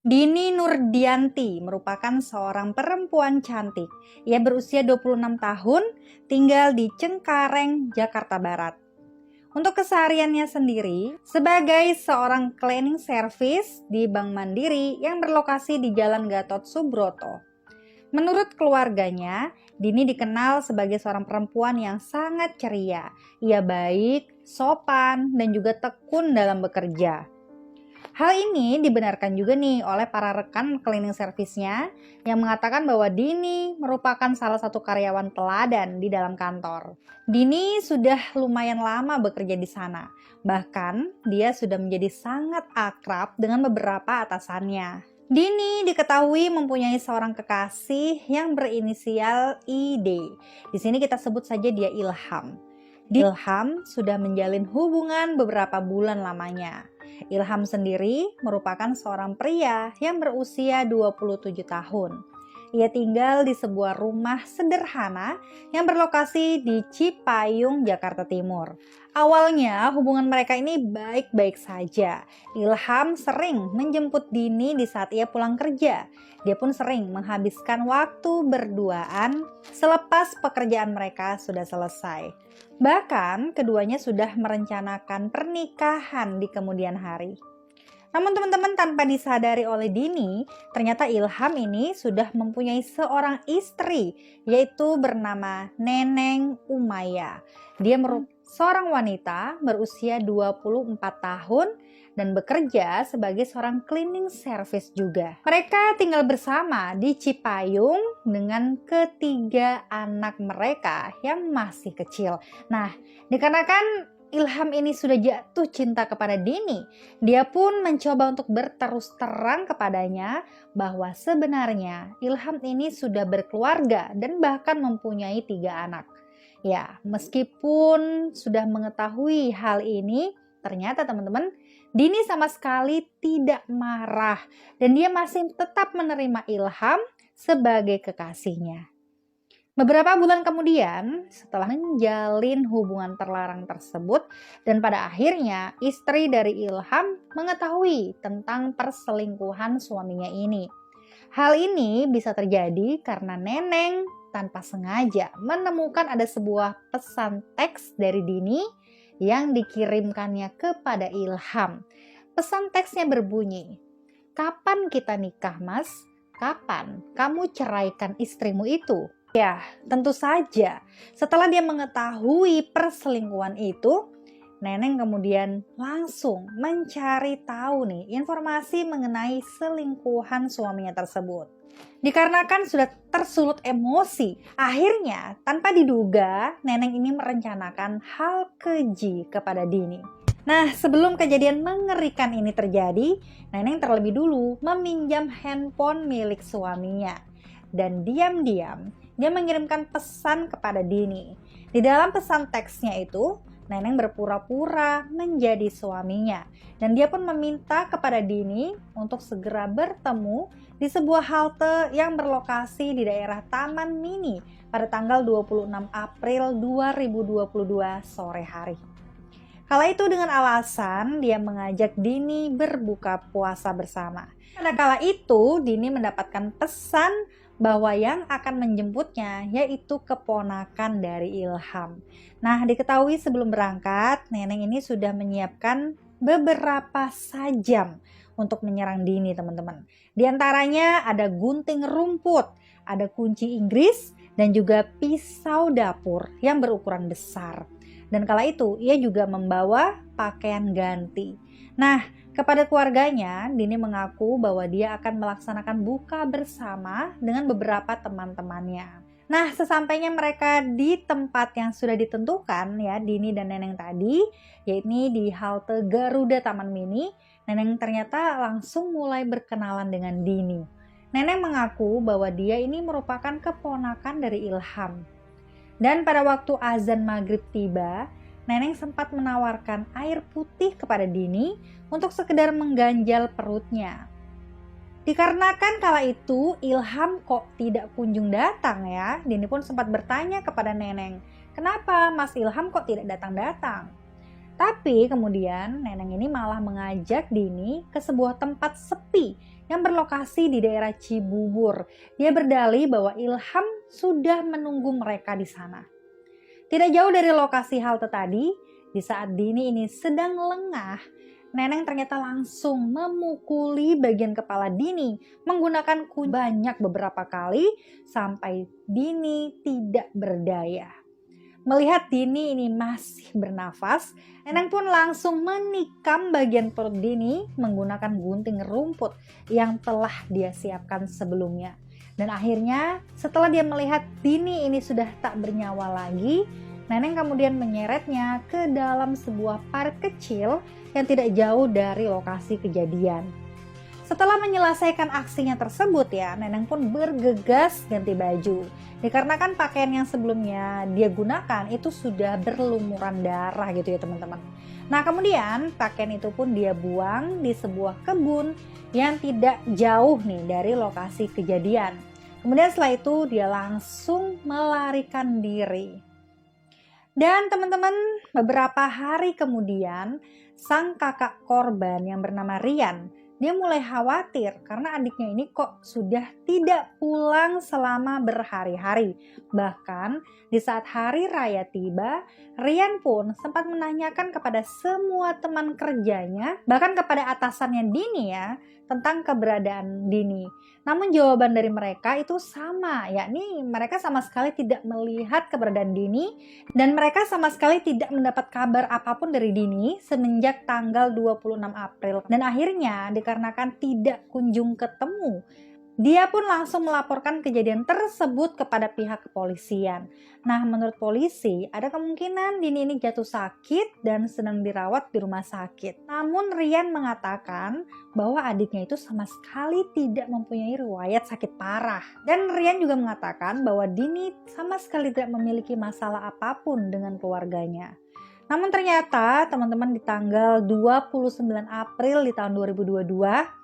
Dini Nurdianti merupakan seorang perempuan cantik. Ia berusia 26 tahun, tinggal di Cengkareng, Jakarta Barat. Untuk kesehariannya sendiri, sebagai seorang cleaning service di Bank Mandiri yang berlokasi di Jalan Gatot Subroto. Menurut keluarganya, Dini dikenal sebagai seorang perempuan yang sangat ceria. Ia baik, sopan, dan juga tekun dalam bekerja. Hal ini dibenarkan juga nih oleh para rekan cleaning service-nya yang mengatakan bahwa Dini merupakan salah satu karyawan teladan di dalam kantor. Dini sudah lumayan lama bekerja di sana. Bahkan dia sudah menjadi sangat akrab dengan beberapa atasannya. Dini diketahui mempunyai seorang kekasih yang berinisial ID. Di sini kita sebut saja dia Ilham. Ilham sudah menjalin hubungan beberapa bulan lamanya. Ilham sendiri merupakan seorang pria yang berusia 27 tahun. Ia tinggal di sebuah rumah sederhana yang berlokasi di Cipayung, Jakarta Timur. Awalnya hubungan mereka ini baik-baik saja. Ilham sering menjemput Dini di saat ia pulang kerja. Dia pun sering menghabiskan waktu berduaan selepas pekerjaan mereka sudah selesai. Bahkan keduanya sudah merencanakan pernikahan di kemudian hari. Namun teman-teman, tanpa disadari oleh Dini, ternyata Ilham ini sudah mempunyai seorang istri, yaitu bernama Neneng Umaya. Dia seorang wanita berusia 24 tahun dan bekerja sebagai seorang cleaning service juga. Mereka tinggal bersama di Cipayung dengan ketiga anak mereka yang masih kecil. Nah, dikarenakan Ilham ini sudah jatuh cinta kepada Dini, dia pun mencoba untuk berterus terang kepadanya bahwa sebenarnya Ilham ini sudah berkeluarga dan bahkan mempunyai 3 anak. Ya, meskipun sudah mengetahui hal ini, ternyata teman-teman, Dini sama sekali tidak marah dan dia masih tetap menerima Ilham sebagai kekasihnya. Beberapa bulan kemudian, setelah menjalin hubungan terlarang tersebut, dan pada akhirnya istri dari Ilham mengetahui tentang perselingkuhan suaminya ini. Hal ini bisa terjadi karena Neneng tanpa sengaja menemukan ada sebuah pesan teks dari Dini yang dikirimkannya kepada Ilham. Pesan teksnya berbunyi, "Kapan kita nikah, Mas? Kapan kamu ceraikan istrimu itu?" Ya, tentu saja. Setelah dia mengetahui perselingkuhan itu, Neneng kemudian langsung mencari tahu nih informasi mengenai selingkuhan suaminya tersebut. Dikarenakan sudah tersulut emosi, akhirnya tanpa diduga Neneng ini merencanakan hal keji kepada Dini. Nah, sebelum kejadian mengerikan ini terjadi, Neneng terlebih dulu meminjam handphone milik suaminya. Dan diam-diam dia mengirimkan pesan kepada Dini. Di dalam pesan teksnya itu, Neneng berpura-pura menjadi suaminya. Dan dia pun meminta kepada Dini untuk segera bertemu di sebuah halte yang berlokasi di daerah Taman Mini pada tanggal 26 April 2022 sore hari. Kala itu dengan alasan dia mengajak Dini berbuka puasa bersama. Pada kala itu Dini mendapatkan pesan bahwa yang akan menjemputnya yaitu keponakan dari Ilham. Nah, diketahui sebelum berangkat, Neneng ini sudah menyiapkan beberapa sajam untuk menyerang Dini, teman-teman. Di antaranya ada gunting rumput, ada kunci Inggris, dan juga pisau dapur yang berukuran besar. Dan kala itu ia juga membawa pakaian ganti. Nah, kepada keluarganya, Dini mengaku bahwa dia akan melaksanakan buka bersama dengan beberapa teman-temannya. Nah, sesampainya mereka di tempat yang sudah ditentukan ya, Dini dan Neneng tadi, yaitu di halte Garuda Taman Mini, Neneng ternyata langsung mulai berkenalan dengan Dini. Neneng mengaku bahwa dia ini merupakan keponakan dari Ilham. Dan pada waktu azan maghrib tiba, Neneng sempat menawarkan air putih kepada Dini untuk sekedar mengganjal perutnya. Dikarenakan kala itu Ilham kok tidak kunjung datang ya, Dini pun sempat bertanya kepada Neneng, "Kenapa Mas Ilham kok tidak datang-datang?" Tapi kemudian Neneng ini malah mengajak Dini ke sebuah tempat sepi yang berlokasi di daerah Cibubur. Dia berdalih bahwa Ilham sudah menunggu mereka di sana. Tidak jauh dari lokasi halte tadi, di saat Dini ini sedang lengah, Neneng ternyata langsung memukuli bagian kepala Dini menggunakan kunci banyak beberapa kali sampai Dini tidak berdaya. Melihat Dini ini masih bernafas, Neneng pun langsung menikam bagian perut Dini menggunakan gunting rumput yang telah dia siapkan sebelumnya. Dan akhirnya setelah dia melihat Dini ini sudah tak bernyawa lagi, Neneng kemudian menyeretnya ke dalam sebuah parit kecil yang tidak jauh dari lokasi kejadian. Setelah menyelesaikan aksinya tersebut ya, Neneng pun bergegas ganti baju. Dikarenakan pakaian yang sebelumnya dia gunakan itu sudah berlumuran darah gitu ya teman-teman. Nah kemudian pakaian itu pun dia buang di sebuah kebun yang tidak jauh nih dari lokasi kejadian. Kemudian setelah itu dia langsung melarikan diri. Dan teman-teman, beberapa hari kemudian sang kakak korban yang bernama Rian, dia mulai khawatir karena adiknya ini kok sudah tidak pulang selama berhari-hari. Bahkan di saat hari raya tiba, Rian pun sempat menanyakan kepada semua teman kerjanya, bahkan kepada atasannya Dini ya, tentang keberadaan Dini. Namun jawaban dari mereka itu sama, yakni mereka sama sekali tidak melihat keberadaan Dini dan mereka sama sekali tidak mendapat kabar apapun dari Dini semenjak tanggal 26 April. Dan akhirnya dikarenakan tidak kunjung ketemu, dia pun langsung melaporkan kejadian tersebut kepada pihak kepolisian. Nah, menurut polisi, ada kemungkinan Dini ini jatuh sakit dan sedang dirawat di rumah sakit. Namun Rian mengatakan bahwa adiknya itu sama sekali tidak mempunyai riwayat sakit parah. Dan Rian juga mengatakan bahwa Dini sama sekali tidak memiliki masalah apapun dengan keluarganya. Namun ternyata teman-teman di tanggal 29 April di tahun 2022,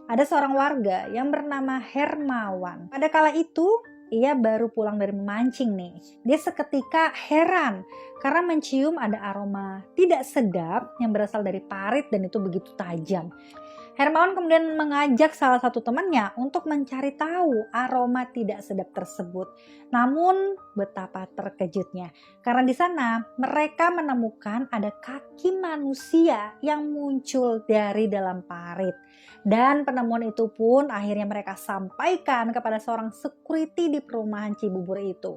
ada seorang warga yang bernama Hermawan. Pada kala itu, ia baru pulang dari memancing nih. Dia seketika heran karena mencium ada aroma tidak sedap yang berasal dari parit dan itu begitu tajam. Hermawan kemudian mengajak salah satu temannya untuk mencari tahu aroma tidak sedap tersebut. Namun betapa terkejutnya karena di sana mereka menemukan ada kaki manusia yang muncul dari dalam parit. Dan penemuan itu pun akhirnya mereka sampaikan kepada seorang security di perumahan Cibubur itu.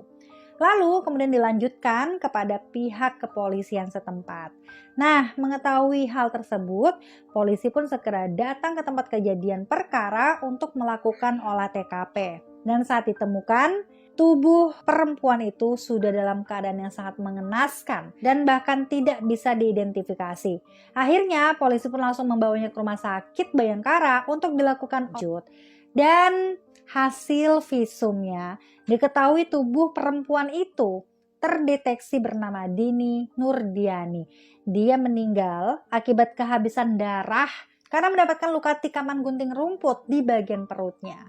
Lalu kemudian dilanjutkan kepada pihak kepolisian setempat. Nah, mengetahui hal tersebut, polisi pun segera datang ke tempat kejadian perkara untuk melakukan olah TKP. Dan saat ditemukan, tubuh perempuan itu sudah dalam keadaan yang sangat mengenaskan dan bahkan tidak bisa diidentifikasi. Akhirnya polisi pun langsung membawanya ke rumah sakit Bayangkara untuk dilakukan lanjut. Dan hasil visumnya diketahui tubuh perempuan itu terdeteksi bernama Dini Nurdiani. Dia meninggal akibat kehabisan darah karena mendapatkan luka tikaman gunting rumput di bagian perutnya.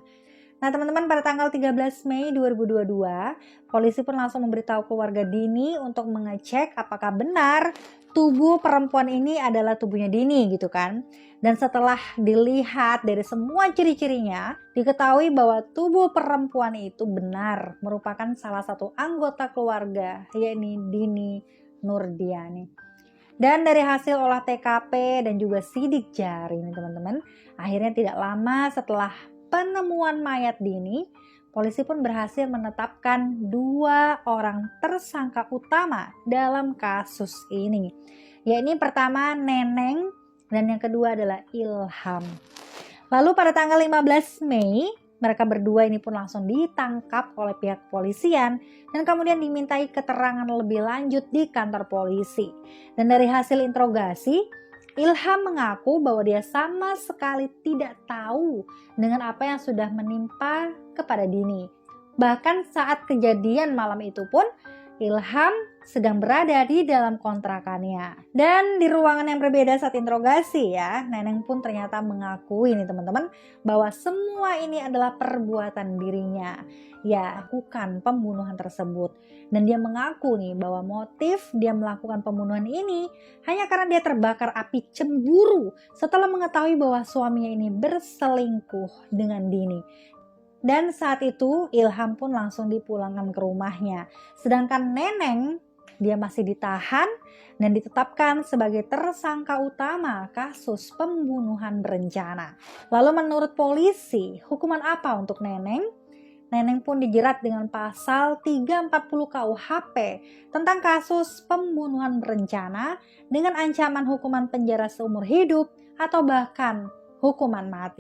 Nah teman-teman, pada tanggal 13 Mei 2022, polisi pun langsung memberitahu keluarga Dini untuk mengecek apakah benar tubuh perempuan ini adalah tubuhnya Dini gitu kan. Dan setelah dilihat dari semua ciri-cirinya, diketahui bahwa tubuh perempuan itu benar merupakan salah satu anggota keluarga, yakni Dini Nurdiani. Dan dari hasil olah TKP dan juga sidik jari nih teman-teman, akhirnya tidak lama setelah penemuan mayat Dini, polisi pun berhasil menetapkan 2 orang tersangka utama dalam kasus ini. Yakni pertama Neneng dan yang kedua adalah Ilham. Lalu pada tanggal 15 Mei, mereka berdua ini pun langsung ditangkap oleh pihak kepolisian dan kemudian dimintai keterangan lebih lanjut di kantor polisi. Dan dari hasil interogasi, Ilham mengaku bahwa dia sama sekali tidak tahu dengan apa yang sudah menimpa kepada Dini. Bahkan saat kejadian malam itu pun, Ilham sedang berada di dalam kontrakannya. Dan di ruangan yang berbeda saat interogasi ya, Neneng pun ternyata mengakui nih teman-teman bahwa semua ini adalah perbuatan dirinya. Ya, lakukan pembunuhan tersebut. Dan dia mengaku nih bahwa motif dia melakukan pembunuhan ini hanya karena dia terbakar api cemburu setelah mengetahui bahwa suaminya ini berselingkuh dengan Dini. Dan saat itu Ilham pun langsung dipulangkan ke rumahnya. Sedangkan Neneng dia masih ditahan dan ditetapkan sebagai tersangka utama kasus pembunuhan berencana. Lalu menurut polisi, hukuman apa untuk Neneng? Neneng pun dijerat dengan pasal 340 KUHP tentang kasus pembunuhan berencana dengan ancaman hukuman penjara seumur hidup atau bahkan hukuman mati.